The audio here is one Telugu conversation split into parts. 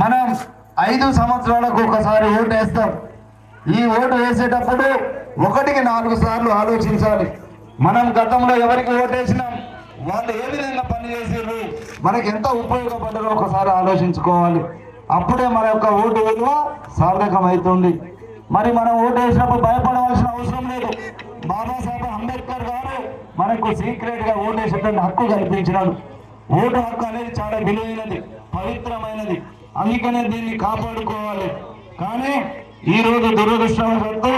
మనం 5 సంవత్సరాలకు ఒకసారి ఓటు వేస్తాం. ఈ ఓటు వేసేటప్పుడు 1కి 4 సార్లు ఆలోచించాలి. మనం గతంలో ఎవరికి ఓటేసినాం, వాళ్ళు ఏ విధంగా పనిచేసారు, మనకి ఎంత ఉపయోగపడ్డారో ఒకసారి ఆలోచించుకోవాలి. అప్పుడే మన యొక్క ఓటు విలువ సార్థకమవుతుంది. మరి మనం ఓటు వేసినప్పుడు భయపడవలసిన అవసరం లేదు. బాబాసాహెబ్ అంబేద్కర్ గారు మనకు సీక్రెట్గా ఓటు వేసేటువంటి హక్కు కల్పించినాడు. ఓటు హక్కు అనేది చాలా విలువైనది, పవిత్రమైనది. అందుకనే దీన్ని కాపాడుకోవాలి. కానీ ఈరోజు దురదృష్టవశాత్తు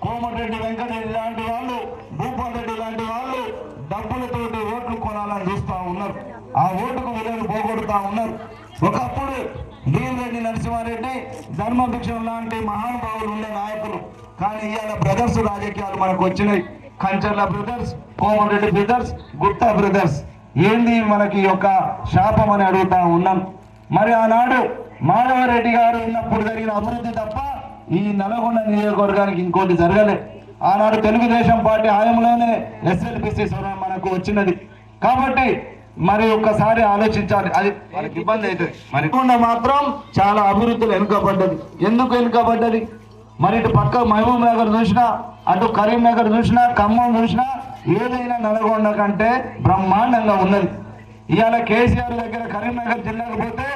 కోమటిరెడ్డి వెంకటరెడ్డి లాంటి వాళ్ళు, భూపాల్ రెడ్డి లాంటి వాళ్ళు డబ్బులతోటి ఓట్లు కొనాలని చూస్తూ ఉన్నారు. ఆ ఓటుకు విలువను పోగొడుతూ ఉన్నారు. ఒకప్పుడు భీమిరెడ్డి నరసింహారెడ్డి, ధర్మభిక్షం లాంటి మహానుభావులు ఉండే నాయకులు. కానీ ఇవాళ బ్రదర్స్ రాజకీయాలు మనకు వచ్చినాయి. Kancharla brothers, Komatireddy brothers, గుట్టా brothers. ఏంది మనకి యొక్క శాపం అని అడుగుతా ఉన్నాం. మరి ఆనాడు మాధవరెడ్డి గారు ఉన్నప్పుడు జరిగిన అభివృద్ధి తప్ప ఈ నల్గొండ నియోజకవర్గానికి ఇంకోటి జరగలే. ఆనాడు తెలుగుదేశం పార్టీ హయాంలోనే ఎస్ఎల్బిసి సొరం మనకు వచ్చినది. కాబట్టి మరి ఒక్కసారి ఆలోచించాలి. అది మనకి ఇబ్బంది అవుతుంది. మరి మాత్రం చాలా అభివృద్ధులు వెనుకబడ్డది. ఎందుకు వెనుకబడ్డది? మరి ఇటు పక్క మహబూబ్ నగర్ చూసినా, అటు కరీంనగర్ చూసినా, ఖమ్మం చూసినా ఏదైనా నల్గొండ కంటే బ్రహ్మాండంగా ఉన్నది. ఇవాళ కేసీఆర్ దగ్గర కరీంనగర్ జిల్లాకు పోతే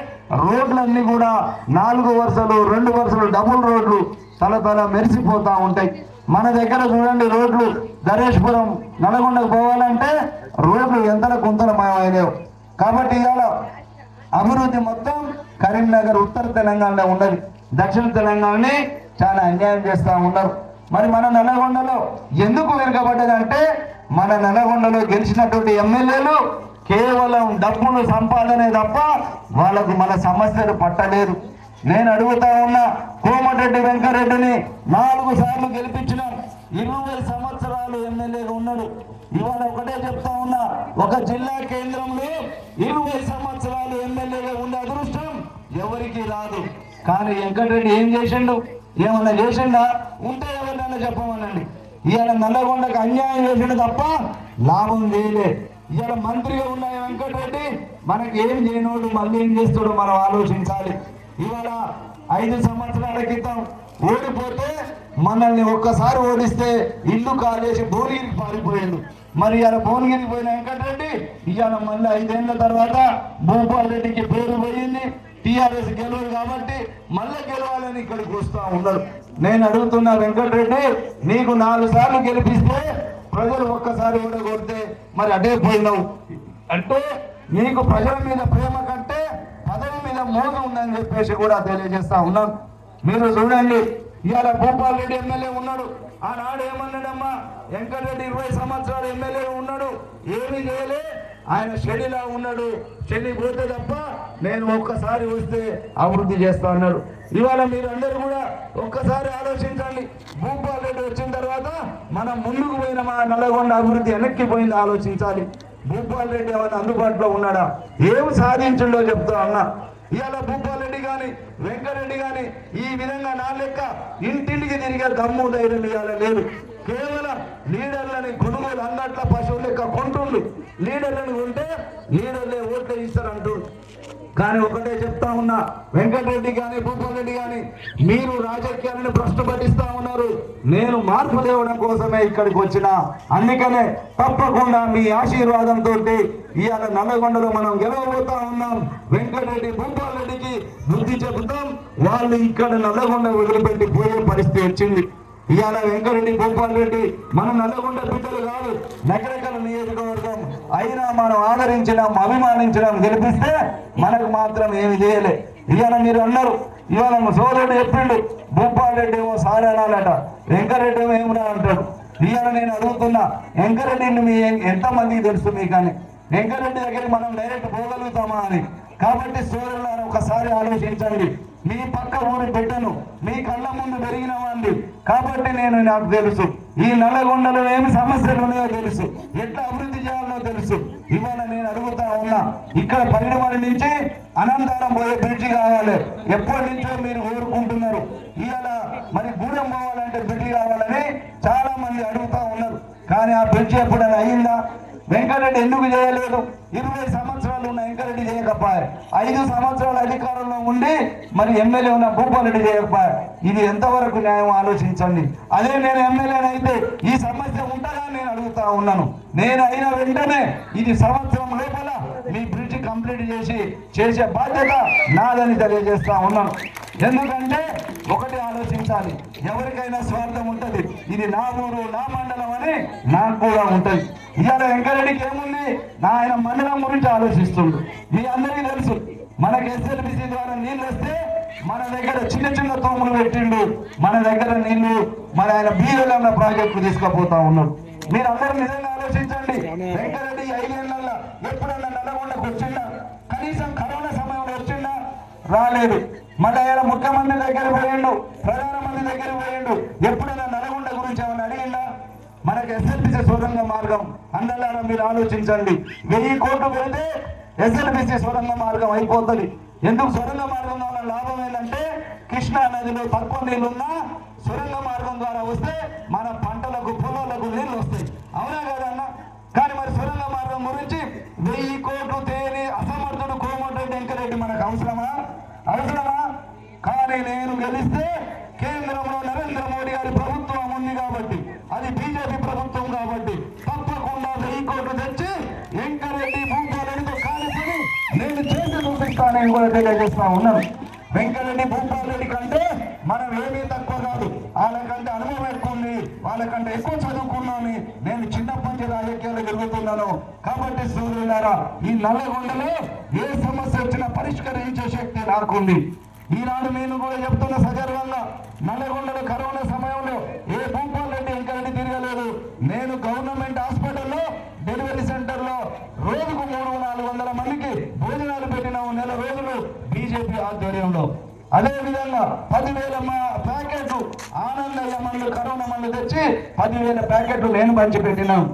రోడ్లన్నీ కూడా 4 వరుసలు, 2 వరుసలు, డబుల్ రోడ్లు తల మెరిసిపోతూ ఉంటాయి. మన దగ్గర చూడండి, రోడ్లు ధరేష్పురం నల్గొండకు పోవాలంటే రోడ్లు ఎంతల కుంతలమయమైనవి. కాబట్టి ఇవాళ అభివృద్ధి మొత్తం కరీంనగర్ ఉత్తర తెలంగాణలో ఉన్నది. దక్షిణ తెలంగాణని చాలా అన్యాయం చేస్తూ ఉన్నారు. మరి మన నల్గొండలో ఎందుకు వెనుకబడ్డదంటే, మన నల్గొండలో గెలిచినటువంటి ఎమ్మెల్యేలు కేవలం డబ్బులు సంపాదనే తప్ప వాళ్ళకు మన సమస్యలు పట్టలేదు. నేను అడుగుతా ఉన్నా, కోమటిరెడ్డి వెంకటరెడ్డిని 4 సార్లు గెలిపించినాం. 20 సంవత్సరాలు ఎమ్మెల్యేగా ఉన్నాడు. ఇవాళ ఒకటే చెప్తా ఉన్నా, ఒక జిల్లా కేంద్రంలో 20 సంవత్సరాలు ఎమ్మెల్యేగా ఉండే అదృష్టం ఎవరికి రాదు. కానీ వెంకటరెడ్డి ఏం చేసిండు? ఏమన్నా చేసిండా? ఉంటే ఎవరినైనా చెప్పమనండి. ఇవాళ నల్లగొండకు అన్యాయం చేసిండు తప్ప లాభం చేయలే. ఇవాళ మంత్రిగా ఉన్న వెంకటరెడ్డి మనకి ఏం చేయనోడు, మళ్ళీ ఏం చేస్తాడో మనం ఆలోచించాలి. ఇవాళ 5 సంవత్సరాల క్రితం ఓడిపోతే మనల్ని ఒక్కసారి ఓడిస్తే ఇల్లు కాలేసి భువనగిరికి పారిపోయిండు. మరి ఇవాళ భువనగిరికి పోయిన వెంకటరెడ్డి ఇవాళ మళ్ళీ 5 ఏళ్ల తర్వాత భూపాల్ రెడ్డికి పేరు పోయింది. టీఆర్ఎస్ గెలవదు కాబట్టి మళ్ళీ గెలవాలని ఇక్కడికి వస్తూ ఉన్నాడు. నేను అడుగుతున్నా, వెంకటరెడ్డి నీకు 4 సార్లు గెలిపిస్తే ప్రజలు ఒక్కసారి ఓడగొడితే మరి అటే పోయినావు అంటే నీకు ప్రజల మీద ప్రేమ కంటే పదవి మీద మోజు ఉందని చెప్పేసి కూడా తెలియజేస్తా ఉన్నాం. మీరు చూడండి, ఇవాళ భూపాల్ రెడ్డి ఎమ్మెల్యే ఉన్నాడు. ఆనాడు ఏమన్నాడమ్మా, వెంకటరెడ్డి 20 సంవత్సరాలు ఎమ్మెల్యే ఉన్నాడు, ఏమీ చేయలే, ఆయన షెడిలా ఉన్నాడు, షెడి పోతే తప్ప నేను ఒక్కసారి వస్తే అభివృద్ధి చేస్తా అన్నాడు. ఇవాళ మీరు అందరూ కూడా ఒక్కసారి ఆలోచించండి. భూపాల్ రెడ్డి వచ్చిన తర్వాత మనం ముందుకు పోయిన మా నల్గొండ అభివృద్ధి వెనక్కిపోయింది ఆలోచించాలి. భూపాల్ రెడ్డి ఏమైనా అందుబాటులో ఉన్నాడా? ఏం సాధించిండో చెప్తా అన్నా. ఇవాళ భూపాల్ రెడ్డి కానీ వెంకటరెడ్డి కానీ ఈ విధంగా నా లెక్క ఇంటింటికి తిరిగే దమ్ము ధైర్యం ఇవాళ లేదు. కేవలం లీడర్లని కొనుగోలు అన్నట్ల పశువుల లెక్క కొంటుండు. లీడర్లను కొంటే లీడర్లే ఓట్లు ఇస్తారంటుండు. కానీ ఒకటే చెప్తా ఉన్నా, వెంకటరెడ్డి కానీ భూపాల్ రెడ్డి కానీ మీరు రాజకీయాలను భ్రష్టు పట్టిస్తా ఉన్నారు. నేను మార్పు తేవడం కోసమే ఇక్కడికి వచ్చిన. అందుకనే తప్పకుండా మీ ఆశీర్వాదంతో ఇవాళ నల్లగొండలో మనం గెలవబోతా ఉన్నాం. వెంకటరెడ్డి భూపాల్ రెడ్డికి బుద్ధి చెబుతాం. వాళ్ళు ఇక్కడ నల్లగొండ వదిలిపెట్టి పోయే పరిస్థితి వచ్చింది. ఇవాళ వెంకటరెడ్డి భూపాల్ రెడ్డి మన నల్లగొండ బిడ్డలు కాదు, నగరకల నియోజకవర్గం అయినా మనం ఆదరించడం, అభిమానించడం, గెలిపిస్తే మనకు మాత్రం ఏమి చేయలే. ఇవాళ మీరు అన్నారు, ఇవాళ సోదరుడు చెప్పిండు, భూపాల్ రెడ్డి ఏమో సార్ అనాలట, వెంకటరెడ్డి ఏమో ఏమరా అంటాడు. ఇవాళ నేను అడుగుతున్నా, వెంకటరెడ్డిని మీ ఎంతమందికి తెలుసు మీకు అని? వెంకటరెడ్డి దగ్గరికి మనం డైరెక్ట్ పోగలుగుతామా అని? కాబట్టి సోదరులారా ఒకసారి ఆలోచించండి. మీ పక్క ఊరి బిడ్డను మీ కళ్ళ ముందు పెరిగిన వాడిని కాబట్టి నాకు తెలుసు ఈ నల్లగొండలో ఏమి సమస్యలు ఉన్నాయో తెలుసు, ఎట్లా అభివృద్ధి చేయాలో తెలుసు. ఇవాళ నేను అడుగుతా ఉన్నా, ఇక్కడ పైనవారి నుంచి అనంతరం పోయే బ్రిడ్జి కావాలి. ఎప్పటి నుంచో మీరు కోరుకుంటున్నారు. ఇవాళ మరి గూడెం పోవాలంటే బ్రిడ్జి కావాలని చాలా మంది అడుగుతా ఉన్నారు. కానీ ఆ బ్రిడ్జి ఎప్పుడైనా అయిందా? వెంకటరెడ్డి ఎందుకు చేయలేదు? 20 సంవత్సరాలు ఉన్న వెంకటరెడ్డి చేయకపోయా. 5 సంవత్సరాల అధికారంలో ఉండి మరి ఎమ్మెల్యే ఉన్న భూపాలరెడ్డి చేయకపోయా. ఇది ఎంతవరకు న్యాయం ఆలోచించండి. అదే నేను ఎమ్మెల్యేనైతే ఈ సమస్య ఉంటుందా నేను అడుగుతా ఉన్నాను. నేను అయిన వెంటనే ఇది సంవత్సరం లోపల మీ బ్రిడ్జ్ కంప్లీట్ చేసే బాధ్యత నాదని తెలియజేస్తా ఉన్నాను. ఎందుకంటే ఒకటి ఆలోచించాలి, ఎవరికైనా స్వార్థం ఉంటుంది. ఇది నా ఊరు నా మండలం అని నాకు కూడా ఉంటుంది. ఇవాళ వెంకరెడ్డికి ఏముంది, ఆయన మండలం గురించి ఆలోచిస్తుండు. మీ అందరికీ తెలుసు, మనకి ఎస్ఎల్బిసి ద్వారా నీళ్ళు వస్తే మన దగ్గర చిన్న చిన్న తోములు పెట్టిండు. మన దగ్గర నీళ్లు మన ఆయన బీరలన్న ప్రాజెక్టు తీసుకుపోతా ఉన్నాడు. మీరు అందరూ నిజంగా ఆలోచించండి. వెంకరెడ్డి 5 ఏళ్ళల్లో ఎప్పుడన్నా నల్లగొండకు వచ్చిందా? కనీసం కరోనా సమయంలో వచ్చిందా? రాలేదు. మళ్ళీ ఆయన ముఖ్యమంత్రి దగ్గర పోయిండు, ప్రధానమంత్రి దగ్గర పోయిండు. ఎప్పుడైనా నల్గొండ గురించి ఏమైనా అడిగిందా? మనకు ఎస్ఎల్బిసి సొరంగ మార్గం అందరిలో మీరు ఆలోచించండి. 1000 కోట్లు పెడితే ఎస్ఎల్బిసి సొరంగ మార్గం అయిపోతుంది. ఎందుకు సొరంగ మార్గం వల్ల లాభం ఏంటంటే కృష్ణా నదిలో తక్కువ నీళ్లున్నా సొరంగ మార్గం ద్వారా వస్తే మన పంటలకు పొలాలకు నీళ్లు వస్తాయి. అవునా కదన్నా? కానీ మరి సొరంగ మార్గం గురించి 1000 కోట్లు తేలి అసమర్థుడు కోమటిరెడ్డి వెంకరెడ్డి మనకు అవసరమా? కానీ నేను గెలిస్తే కేంద్రంలో నరేంద్ర మోడీ గారి ప్రభుత్వం ఉంది కాబట్టి, అది బీజేపీ ప్రభుత్వం కాబట్టి తప్పకుండా 1000 కోట్లు తెచ్చి వెంకరెడ్డి భూపాలరెడ్డితో కలిసి నేను చేసి చూపిస్తానని కూడా తెలియజేస్తా ఉన్నాను. వెంకరెడ్డి భూపాలరెడ్డి కంటే మనం ఏమీ తక్కువ కాదు. వాళ్ళకంటే అనుభవం ఎక్కువ ఉంది, వాళ్ళకంటే ఎక్కువ చదువుకున్నాను. నేను చిన్నప్పటి నుంచి రాజకీయాలు తిరుగుతున్నాను కాబట్టి సోదరులారా, ఈ నల్లగొండలో ఏ సమస్య వచ్చినా పరిష్కరించే శక్తి నాకుంది. ఈనాడు నేను కూడా చెప్తున్న సగర్వంగా, నల్లగొండలో కరోనా సమయంలో ఏ భూపాలరెడ్డి వెంకరెడ్డి తిరగలేదు. నేను గవర్నమెంట్ హాస్పిటల్లో డెలివరీ సెంటర్లో రోజుకు 300-400 మందికి భోజనాలు పెట్టిన నెల రోజులు బీజేపీ ఆధ్వర్యంలో. అదేవిధంగా 10,000 ప్యాకెట్లు ఆనందయ్య మందు కరోనా మందు తెచ్చి 10,000 ప్యాకెట్లు నేను పంచిపెట్టినాను.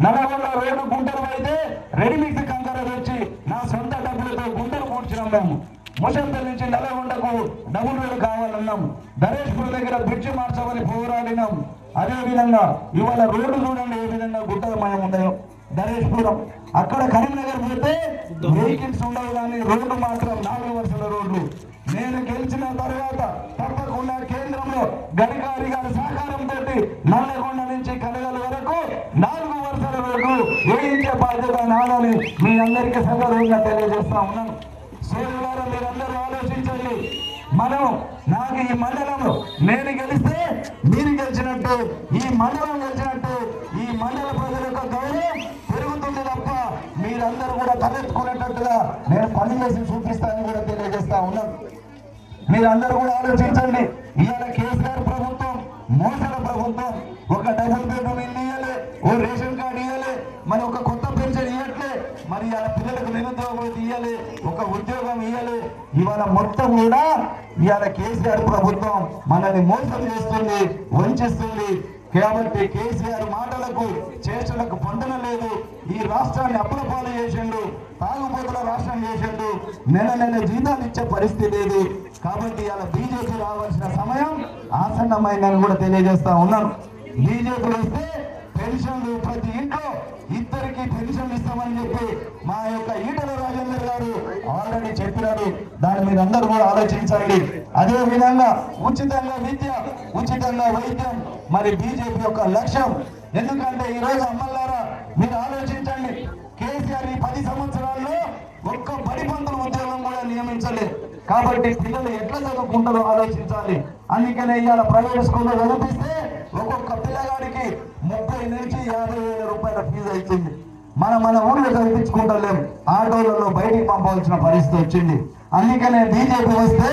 నల్లగొండ రోడ్డు గుంటలు అయితే రెడీమిక్స్ కంకర తెచ్చి నా సొంత డబ్బులతో గుంటలు కూర్చున్నాం. మేము ముషంపల్లి నుంచి నల్లగొండకు డబుల్ రోడ్డు కావాలన్నాం. ధరేష్పూర్ దగ్గర బ్రిడ్జి మార్చమని పోరాడినాం. అదేవిధంగా ఇవాళ రోడ్డు చూడండి ఏ విధంగా గుట్టమయం ఉన్నాయో. ధరేష్పురం అక్కడ కరీంనగర్ పోతే వెహికల్స్ ఉండవు, కానీ రోడ్డు మాత్రం 4 వరుసల రోడ్లు. నేను గెలిచిన తర్వాత తప్పకుండా కేంద్రంలో గడ్కరీ గారి సహకారంతో నల్లగొండ నుంచి కలగల వరకు 4 వరుసల రోడ్లు వేయించే బాధ్యత నాదని మీ అందరికీ సగర్వంగా తెలియజేస్తా ఉన్నాను. సోదరులారా, మీరందరూ ఆలోచించండి. నాకు ఈ మండలంలో నేను గెలిస్తే మీరు గెలిచినట్టు, ఈ మండలం గెలిచినట్టు ఈ మండల ప్రజల యొక్క గౌరవం పెరుగుతుంది తప్ప మీరందరూ కూడా తలెత్తుకునేటట్టుగా నేను పని చేసి చూపిస్తానని కూడా తెలియజేస్తా ఉన్నాను. మీరందరూ కూడా ఆలోచించండి. ఇవాళ కేసీఆర్ ప్రభుత్వం మోసల ప్రభుత్వం. ఒక డబుల్ బెడ్రూమ్ ఇల్లు ఇవ్వలే, ఓ రేషన్ కార్డు ఇవ్వలే, మరి ఒక కొత్త పెన్షన్ ఇవ్వట్లే, మరి ఇవాళ పిల్లలకు నిరుద్యోగం ఇవ్వాలి, ఒక ఉద్యోగం ఇవ్వాలి. ఇవాళ మొత్తం కూడా ఇవాళ కేసీఆర్ ప్రభుత్వం మనల్ని మోసం చేస్తుంది, వంచిస్తుంది. కాబట్టి కేసీఆర్ మాటలకు చేష్టలకు పొందడం లేదు. ఈ రాష్ట్రాన్ని అప్పులపాలు చేసిండు, తాగుబోతుల రాష్ట్రం చేసిండు, నెల జీతాలు ఇచ్చే పరిస్థితి లేదు. కాబట్టి ఇలా బీజేపీ రావాల్సిన సమయం ఆసన్నమైందని కూడా తెలియజేస్తా ఉన్నాను. బీజేపీ వస్తే పెన్షన్లు ప్రతి ఇంట్లో 2 పెన్షన్లు ఇస్తామని చెప్పి మా యొక్క ఈటల రాజేందర్ గారు ఆల్రెడీ చెప్పినారు. దాని మీద అందరూ కూడా ఆలోచించండి. అదే విధంగా ఉచితంగా విద్య, ఉచితంగా వైద్యం మరి బీజేపీ యొక్క లక్ష్యం. ఎందుకంటే ఈరోజు అమ్మలారా మీరు ఆలోచించండి, కేసీఆర్ ఈ 10 సంవత్సరాల్లో ఒక్క బడి పంతుల ఉద్యోగం కూడా నియమించలేదు. కాబట్టి పిల్లలు ఎట్లా చదువుకుంటారో ఆలోచించాలి. అందుకనే ఇవాళ ప్రైవేట్ స్కూల్లో చదివిస్తే ఒక్కొక్క పిల్లగాడికి 30 నుంచి 50,000 రూపాయల ఫీజు అవుతుంది. మన ఊళ్ళో చదివించుకుంటలేము, ఆటోలలో బయటికి పంపవలసిన పరిస్థితి వచ్చింది. అందుకనే బీజేపీ వస్తే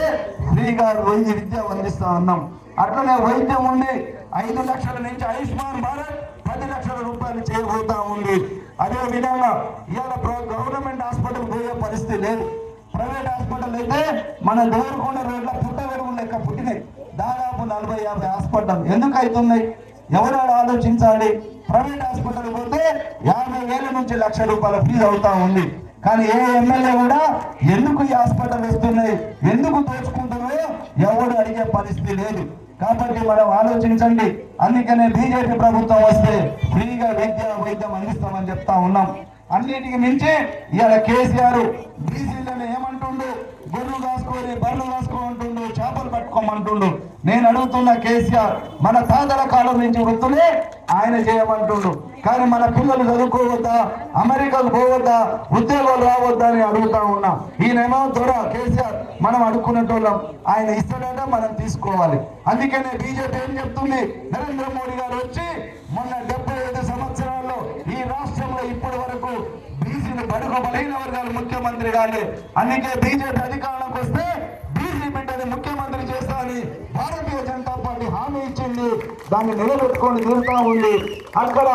ఫ్రీగా విద్య అందిస్తా ఉన్నాం. అట్లనే వైద్యం ఉండి 5 లక్షల నుంచి ఆయుష్మాన్ భారత్ 10 లక్షల రూపాయలు చేరుతా ఉంది. అదే విధంగా ఇవాళ గవర్నమెంట్ హాస్పిటల్ పోయే పరిస్థితి లేదు. ప్రైవేట్ హాస్పిటల్ అయితే మన దేవరకొండ రోడ్ల పుట్టగడుగు లెక్క పుట్టినాయి. దాదాపు 40-50 హాస్పిటల్ ఎందుకు అవుతున్నాయి? ఎవరు ఆలోచించాలి. ప్రైవేట్ హాస్పిటల్ పోతే 50,000 నుంచి 1,00,000 రూపాయల ఫీజు అవుతా ఉంది. కానీ ఏ ఎమ్మెల్యే కూడా ఎందుకు ఈ హాస్పిటల్ వస్తున్నాయి, ఎందుకు దోచుకుంటున్నారో ఎవరు అడిగే పరిస్థితి లేదు. కాబట్టి మనం ఆలోచించండి. అందుకనే బీజేపీ ప్రభుత్వం వస్తే ఫ్రీగా విద్య వైద్యం అందిస్తామని చెప్తా ఉన్నాం. అన్నిటికి మించి ఇవాళ కేసీఆర్ బీసీలను ఏమంటుండు, గొర్రెలు కాసుకొని బర్రెలు కాసుకోమంటుండు, చేపలు పట్టుకోమంటుండు. నేను అడుగుతున్న కేసీఆర్, మన తాతల కాలం నుంచి వృత్తులే ఆయన చేయమంటుండు. కానీ మన పిల్లలు చదువుకోవద్దా, అమెరికాకు పోవద్దా, ఉద్యోగాలు రావద్దా అని అడుగుతా ఉన్నా. ఈయనేమో త్వర కేసీఆర్ మనం అడుక్కునేటోళ్ళం, ఆయన ఇస్తాడట, మనం తీసుకోవాలి. అందుకనే బీజేపీ ఏం చెప్తుంది, నరేంద్ర మోడీ గారు వచ్చి మొన్న 75 సంవత్సరాల్లో ఈ రాష్ట్రంలో ఇప్పటి వరకు బీసీలు బడుగు బలహీన వర్గాలు ముఖ్యమంత్రి కాలే. అందుకే బీజేపీ అధికారంలోకి వస్తే బీసీ బిడ్డని ముఖ్యమంత్రి చేస్తామని భారతీయ జనతా పార్టీ హామీ ఇచ్చింది. దాన్ని నిలబెట్టుకొని తీరుతా ఉంది. అక్కడ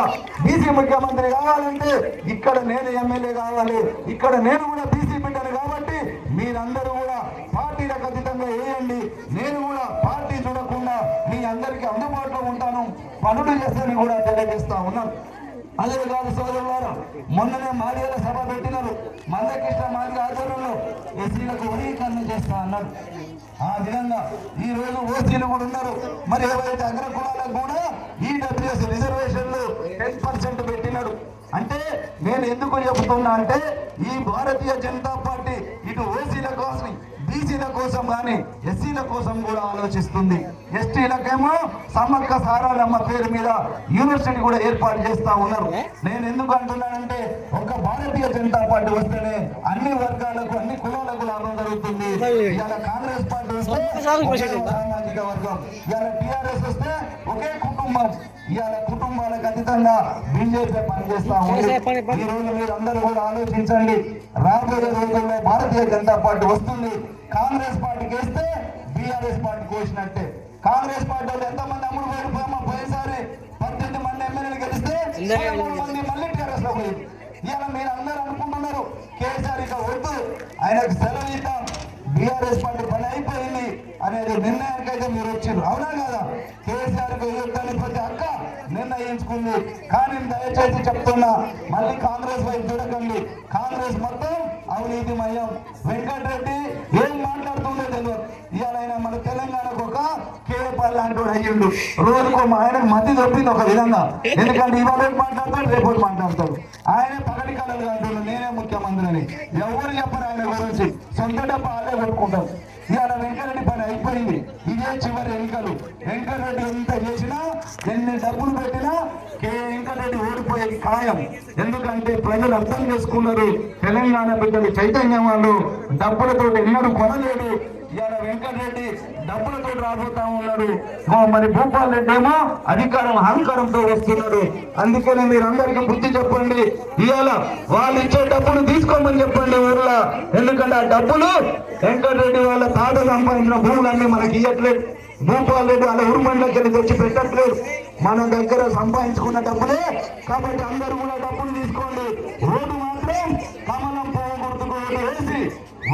బీసీ ముఖ్యమంత్రి కావాలంటే ఇక్కడ నేను ఎమ్మెల్యే కావాలి, ఇక్కడ నేను కూడా బీసీ బిడ్డను కాబట్టి మీరందరూ కూడా పార్టీలకు అతీతంగా వేయండి. నేను కూడా పార్టీ చూడకుండా మీ అందరికీ అందుబాటులో ఉంటాను, పనులు చేస్తానని కూడా తెలియజేస్తా ఉన్నాను. అదే కాదు సోదరులారా, మొన్ననే మాదిగల సభ పెట్టినారు. మందకృష్ణ మాదిగ ఆధ్వర్యంలో ఎస్సీలకు వర్గీకరణ చేస్తా అన్నారు. ఆ విధంగా ఈ రోజు ఓసీలు కూడా ఉన్నారు. మరి ఏవైతే అగ్ర కులాలకు కూడా ఈడబ్ల్యూఎస్ రిజర్వేషన్లు 10% పెట్టినాడు. అంటే నేను ఎందుకు చెబుతున్నా అంటే ఈ భారతీయ జనతా పార్టీ ఇటు ఓసీల కోసం, బీసీల కోసం కానీ ఎస్సీల కోసం కూడా ఆలోచిస్తుంది. ఎస్టీలకేమో సమ్మక్క సారాలమ్మ పేరు మీద యూనివర్సిటీ కూడా ఏర్పాటు చేస్తా ఉన్నారు. నేను ఎందుకు అంటున్నానంటే ఒక భారతీయ జనతా పార్టీ వస్తేనే అన్ని వర్గాలకు, అన్ని కులాలకు లాభం జరుగుతుంది. ఇవాళ కాంగ్రెస్ పార్టీ వస్తే సామాజిక వర్గం, ఇవాళ టీఆర్ఎస్ వస్తే ఒకే కుటుంబం. ఇవాళ కుటుంబాలకు అతీతంగా బీజేపీ పనిచేస్తా ఉంది. ఈ రోజు మీరు అందరూ కూడా ఆలోచించండి. రాబోయే రోజుల్లో భారతీయ జనతా పార్టీ వస్తుంది. కాంగ్రెస్ పార్టీకి వేస్తే బీఆర్ఎస్ పార్టీకి వేసినట్టే. కాంగ్రెస్ పార్టీ వాళ్ళు ఎంతమంది అమ్ముడు పోయిన పోయేసారి 18 మంది ఎమ్మెల్యేలు గెలిస్తే 13 మంది మళ్ళీ టీఆర్ఎస్ లో పోయింది. ఇవాళ మీరు అందరూ అనుకుంటున్నారు కేసీఆర్ ఇక వద్దు, ఆయనకు సెలవు ఇద్దాం, బీఆర్ఎస్ పార్టీ పని అయిపోయింది అనేది నిర్ణయానికి అయితే మీరు వచ్చారు. అవునా కదా? కేసీఆర్ యుద్ధాన్ని ప్రతి అక్క నిర్ణయించుకుంది. కానీ దయచేసి చెప్తున్నా, మళ్ళీ కాంగ్రెస్ వైపు చూడకండి. కాంగ్రెస్ మొత్తం అవినీతిమయం. వెంకటరెడ్డి ఏం మాట్లాడుతుందో తెలియదు. ఇవాళ ఆయన మన తెలంగాణకు ఒక కేపాల్ లాంటి వాడు అయ్యిండు. రోజుకు ఆయనకు మధ్య దొరికింది ఒక విధంగా. ఎందుకంటే ఇవాళ మాట్లాడతాడు, రేపు మాట్లాడతాడు. ఆయనే పగటి కళలు అంటున్నాడు నేనే ముఖ్యమంత్రి అని. ఎవరు చెప్పరు ఆయన గురించి, సొంత డబ్బు ఆలే పెట్టుకుంటారు. ఇవాళ వెంకరెడ్డి పని అయిపోయింది. ఇదే చివరి ఎన్నికలు. వెంకటరెడ్డి ఎంత చేసినా, ఎన్ని డబ్బులు పెట్టినా వెంకటరెడ్డి ఓడిపోయేది ఖాయం. ఎందుకంటే ప్రజలు అర్థం చేసుకున్నారు, తెలంగాణ బిడ్డలు చైతన్యం వాళ్ళు డబ్బులతో ఎన్నడూ కొనలేడు. ఇవాళ వెంకటరెడ్డి డబ్బులతో రాబోతా ఉన్నాడు. మరి భూపాల్ రెడ్డి ఏమో అధికారం అహంకారంతో వస్తున్నాడు. అందుకనే మీరు అందరికీ బుద్ధి చెప్పండి. ఇవాళ వాళ్ళు ఇచ్చే డబ్బులు తీసుకోమని చెప్పండి ఊర్లో. ఎందుకంటే ఆ డబ్బులు వెంకటరెడ్డి వాళ్ళ తాత సంపాదించిన భూములన్నీ మనకి ఇవ్వట్లేదు. భూపాల్ రెడ్డి వాళ్ళ ఊరుమండలికి వెళ్ళి తెచ్చి పెట్టట్లేదు. మన దగ్గర సంపాదించుకున్న డబ్బులే. కాబట్టి అందరూ కూడా డబ్బులు తీసుకోండి. ఓటు మాత్రం కమలం పువ్వు గుర్తుకు ఓటు వేసి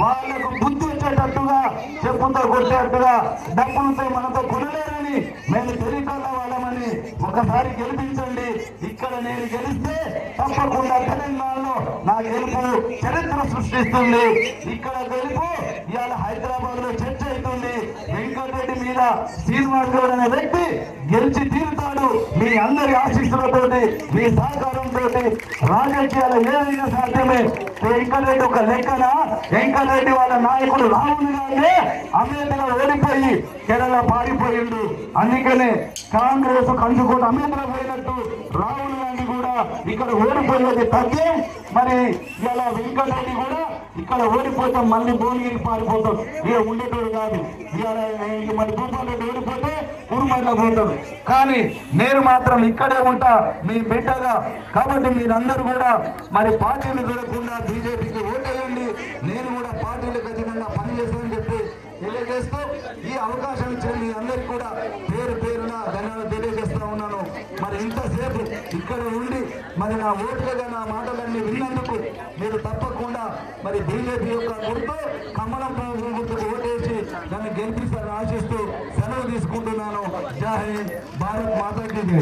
వాళ్ళకు బుద్ధి వచ్చేటట్టుగా, చెప్పుతో కొట్టేట్టుగా, డబ్బులతో మనతో కొనలేరని మేము తెలియకల్లా వాళ్ళమని ఒకసారి గెలిపించండి. ఇక్కడ నేను గెలిస్తే తప్పకుండా తెలంగాణలో నా గెలుపు చరిత్ర సృష్టిస్తుంది. ఇక్కడ గెలుపు ఇవాళ హైదరాబాద్ లో చర్చ అవుతుంది. వెంకటరెడ్డి మీద శ్రీనివాస్ గౌడ్ అనే వ్యక్తి గెలిచి తీరుతాడు. మీ అందరి ఆశీస్సులతోటి, మీ సహకారంతో రాజకీయాలు ఏదైనా సాధ్యమే. వెంకటరెడ్డి ఒక లెక్కన వెంకటరెడ్డి వాళ్ళ నాయకుడు రాహుల్ గాంధీ అమెరికా ఓడిపోయి కేరళ పారిపోయిండు. అందుకనే కాంగ్రెస్ కంచుకోట అమెరికా పోయినట్టు రాహుల్ గాంధీ కూడా ఇక్కడ ఓడిపోయేది తథ్యం. మరి ఇలా వెంకటరెడ్డి కూడా ఇక్కడ ఓడిపోతాం, మళ్ళీ భువనగిరికి పారిపోతాం. ఇక ఉండేటోడు కాదు. ఇక మరి భూపాల్ రెడ్డి ఓడిపోతే ఉరుమట్ల పోతాడు. కానీ నేను మాత్రం ఇక్కడే ఉంటా, మీ బిడ్డగా. కాబట్టి మీరందరూ కూడా మరి పార్టీలు చూడకుండా బీజేపీకి ఓటేయండి. నేను కూడా పార్టీలకు అతీతంగా పనిచేస్తానని చెప్పి తెలియజేస్తూ ఈ అవకాశం ఇచ్చిన మీ అందరికీ కూడా పేరు పేరున ధన్యవాదాలు తెలియజేస్తా ఉన్నాను. మరి ఇంతసేపు ఇక్కడ ఉండి మరి నా ఓట్లుగా నా మాటలన్నీ విన్నందుకు మీరు తప్పకుండా మరి బీజేపీ యొక్క గుర్తు కమలం గుర్తుకు ఓటేసి నన్ను గెలిపిస్తారని ఆశిస్తూ సెలవు తీసుకుంటున్నాను. జై హింద్, భారత్ మాతాకి జై.